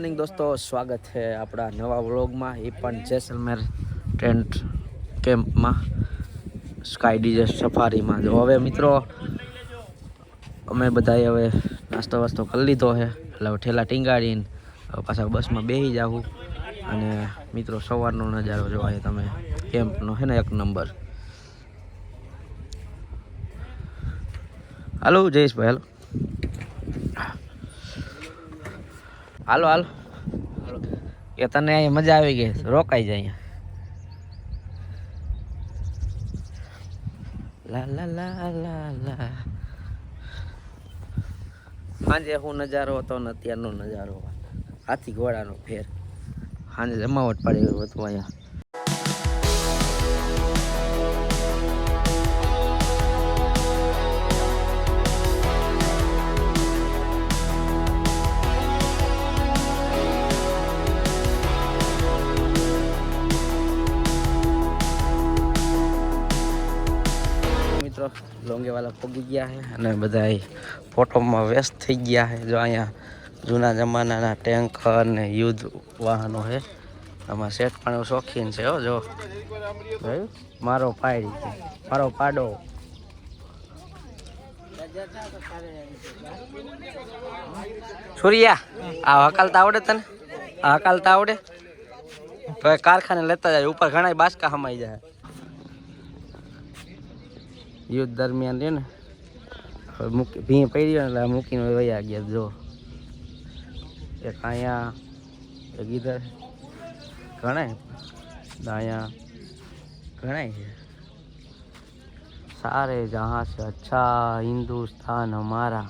Morning દોસ્તો, સ્વાગત છે આપણા નવા વ્લોગમાં, એ પણ જેસલમેર ટેન્ટ કેમ્પમાં, સ્કાય ડીજે સફારીમાં. જો હવે મિત્રો અમે બધાએ હવે નાસ્તો વાસ્તો કરી લીધો છે, એટલે હવે ઠેલા ટીંગાડીને પાછા બસમાં બેસી જાઉં. અને મિત્રો સવારનો નજારો જોવાય તમે, કેમ્પનો છે ને એક નંબર. હાલો જયેશભાઈ, હાલો હાલો હાલો કે તને અહીંયા મજા આવી ગઈ, રોકાઈ જાય અહીંયા. લા લા લા લા લા. સાંજે હું નજારો હતો ને અત્યારનો નજારો, હાથી ઘોડાનો ફેર. સાંજે જમાવટ પડી ગયું હતું અહીંયા. લોંગેવાલા પગી ગયા છે અને બધા ફોટોમાં વ્યસ્ત થઈ ગયા છે. જો અહીંયા જૂના જમાનાના ટેન્કર ને યુદ્ધ વાહનો છે. આમાં શેઠ પણ શોખીન છે. હો જો મારો પાડી, મારો પાડો. છોરિયા આ હકાલતા આવડે તને? આ હકાલતા આવડે તો કારખાને લેતા જાય, ઉપર ઘણા બાસકા હમાઈ જાય. યુદ્ધ દરમિયાન છે ને, ભીં પડી એટલે મૂકીને વયા ગયા. જો એક અહીંયા, એક ઇધર, ઘણા અહીંયા ઘણા છે. સારે જહાં સે અચ્છા હિન્દુસ્તાન હમારા.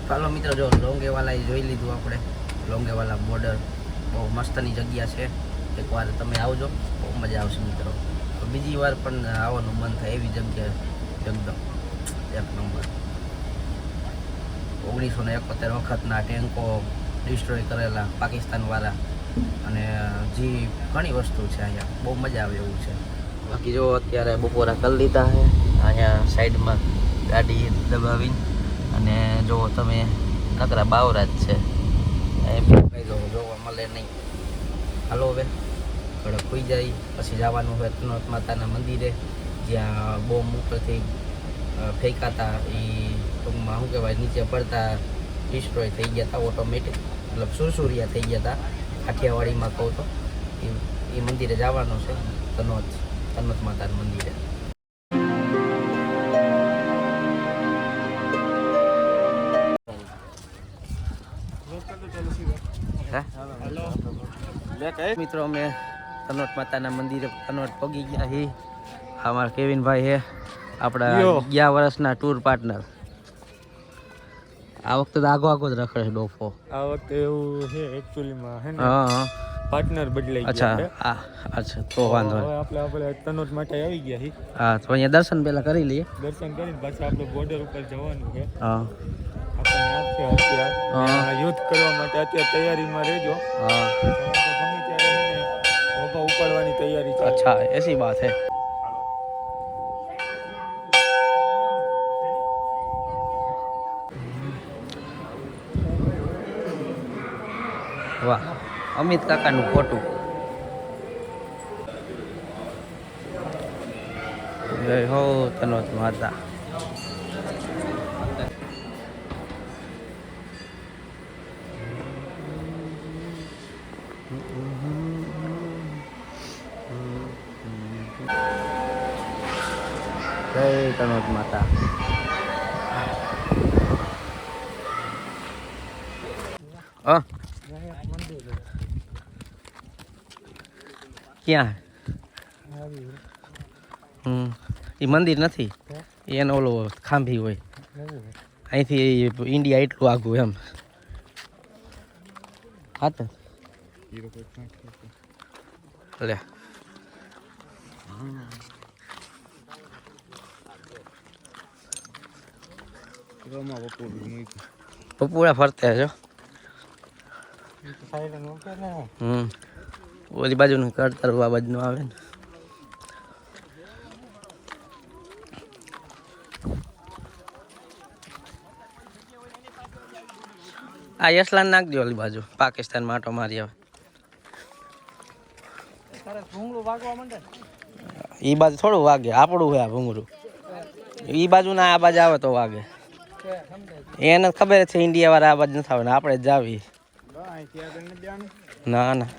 ચાલો મિત્રો, જો લોંગેવાલા જોઈ લીધું આપણે. લોંગેવાલા બોર્ડર બહુ મસ્તની જગ્યા છે. એકવાર તમે આવજો, બહુ મજા આવશે મિત્રો. તો બીજી વાર પણ આવવાનું મન થાય એવી જગ્યા, એકદમ એક નંબર. 1971 વખતના ટેન્કો ડિસ્ટ્રોય કરેલા પાકિસ્તાનવાળા, અને જે ઘણી વસ્તુ છે અહીંયા, બહુ મજા આવે એવું છે. બાકી જો અત્યારે બપોરા કરી લીધા છે. અહીંયા સાઈડમાં ગાડી દબાવી અને જો તમે નકરા બાવરા જ છે, જોવા મળે નહીં. હાલો હવે ઘડક હોઈ જાય પછી જવાનું હોય તનોટ માતાના મંદિરે, જ્યાં બોમ્બ ઉપરથી ફેંકાતા એ ટૂંકમાં શું કહેવાય નીચે પડતા ડિસ્ટ્રોય થઈ ગયા હતા ઓટોમેટિક, મતલબ સુરસુરિયા થઈ ગયા હતા કાઠિયાવાડીમાં કહું તો. એ મંદિરે જવાનું છે તનોટ માતાના મંદિરે. મિત્રો અમે તનોટ માતાના મંદિરે તનોટ પગી ગયા હી. અમારા કેવિનભાઈ હે આપણા 11 વર્ષના ટૂર પાર્ટનર. આ વખતે તો આગો જ રખડે છે ડોફો. આ વખતે એવું છે એકચ્યુઅલીમાં હે ને હા પાર્ટનર બદલાઈ ગયા. અચ્છા અચ્છા તો વાંધો નહીં. આપણે તનોટ માટે આવી ગયા છીએ. હા તો અહીંયા દર્શન પહેલા કરી લઈએ. દર્શન કરીને પાછા આપણે બોર્ડર ઉપર જવાનું છે. હા આપણે અત્યારે યુદ્ધ કરવા માટે અત્યારે તૈયારીમાં રહેજો. હા ગમે ત્યારે મોભા ઉપાડવાની તૈયારી છે. अच्छा ऐसी बात है. વાહ અમિત કાકાનું ફોટું. જય હો તનોટ માતા. જય તનોટ માતા. ક્યાં? એ મંદિર નથી, એનો ઓલો ખાંભી હોય. અહીંથી ઇન્ડિયા એટલું આઘું એમ. હા તો લે પપ્પુડા ફરતે છો. ઓલી બાજુનું કરતર આ બાજુનું આવે ને. આ યસલાન નાખજો ઓલી બાજુ પાકિસ્તાન માટો મારી આવે. એ બાજુ થોડું વાગે, આપણું હોય આ ભૂંગળું. એ બાજુ ના આ બાજુ આવે તો વાગે. એને ખબર છે ઇન્ડિયા વાળા આ બાજુ નથી આવે ને આપણે જ જાવી. ના ના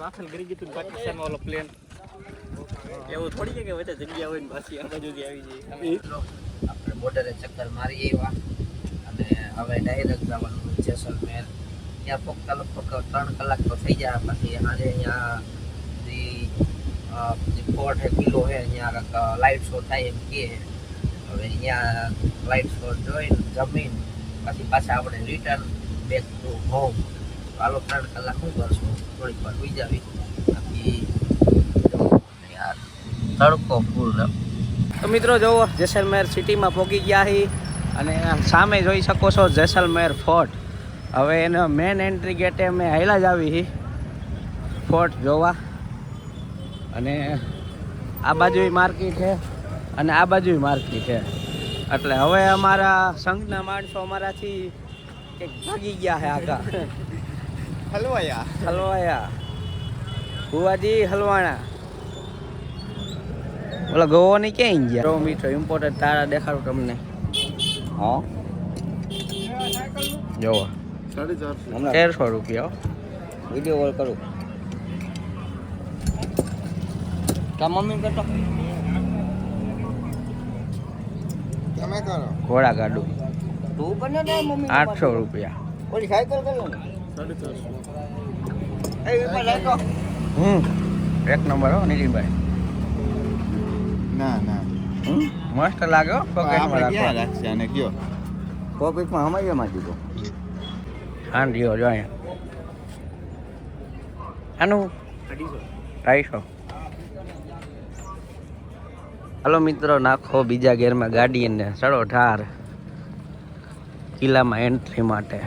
રાખેલ કરી ગયું પાકિસ્તાન વાળો પ્લેન એવું થોડી કે વચ્ચે જગ્યા હોય ને પાછી આ બાજુ આવી જાય. આપણે બોર્ડરે ચક્કર મારી આવ્યા અને હવે ડાયરેક્ટ જવાનું જેસલમેર. ત્યાં પોકતા લગભગ 3 કલાક તો થઈ જાય. પછી આજે અહીંયા જે ફોર્ટ હે કિલ્લો હે અહીંયા લાઇટ શો થાય એમ કે. હવે અહીંયા લાઇટ શો જોઈને જમીન પછી પાછા આપણે રિટર્ન બેક ટુ હોમ. હાલો 3 કલાક શું કરશું, થોડીક વાર સુઈ જાવી. બાકી યાર તડકો ફૂલ. તો મિત્રો જુઓ જેસલમેર સિટીમાં પહોંચી ગયા છીએ અને સામે જોઈ શકો છો જેસલમેર ફોર્ટ. હવે એનો મેન એન્ટ્રી ગેટે અમે હાલ્યા જ આવી છીએ ફોર્ટ જોવા. અને આ બાજુ માર્કેટ છે અને આ બાજુ માર્કેટ છે. એટલે હવે અમારા સંઘના માણસો અમારાથી કંઈક ભાગી ગયા છે આખા. હલવાયા ભુવાજી હલવાણા. ઓલા ગોવાની ક્યાં ગયા? રો મીઠો ઇમ્પોર્ટેડ તારા દેખાડું તમને. હા જોવો 1300 રૂપિયા. વિડીયો કોલ કરું. કા મમ્મી કરતો તમે કરો ઘોડા ગાડું તું બને ને મમ્મી 800 રૂપિયા. ઓલી સાયકલ કરો ને 450. એ ઉપર લાગો. એક નંબર હો નીતિનભાઈ. ના મસ્ત લાગ્યો. પોકેટમાં રાખશે અને કયો પોકેટમાં હમાઈમાં દીધો. હા જીઓ જો અહીંયા આનું 250. હાલો મિત્રો નાખો બીજા ગેરમાં ગાડી અને ચડો ઠાર. કિલ્લામાં એન્ટ્રી માટે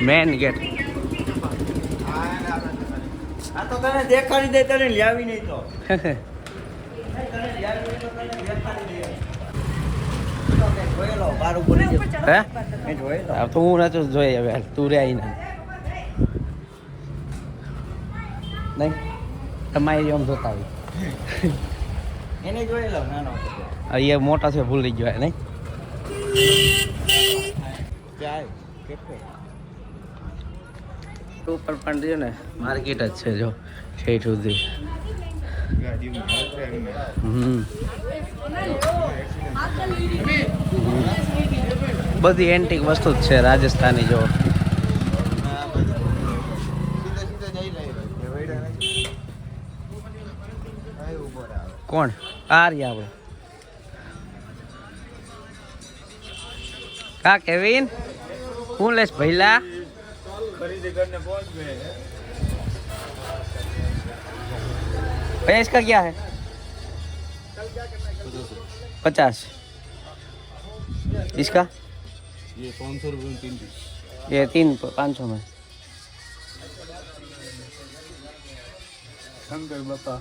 મેન ગેટ. આ તો તને દેખાડી દે, તને લાવી નહીં તો હે આ તો હું નતો જોઈ હવે તું રે આવીને નહીં તમારી આમ જોતા આવી એને જોઈ લો. નાનો અહીંયા મોટા છે ભૂલી ગયો નહીં. ઉપર પણ રહ્યું ને માર્કેટ જ છે જો ઠેઠ સુધી. બધી એન્ટિક વસ્તુ જ છે રાજસ્થાની જો. કોણ આ રહ્યા આપણે કા કેવિન હું લેશ ભૈલા भैंस का क्या है 50. इसका ये 500 रुपये में 3 पीस. ये 500 में. शंकर बापा.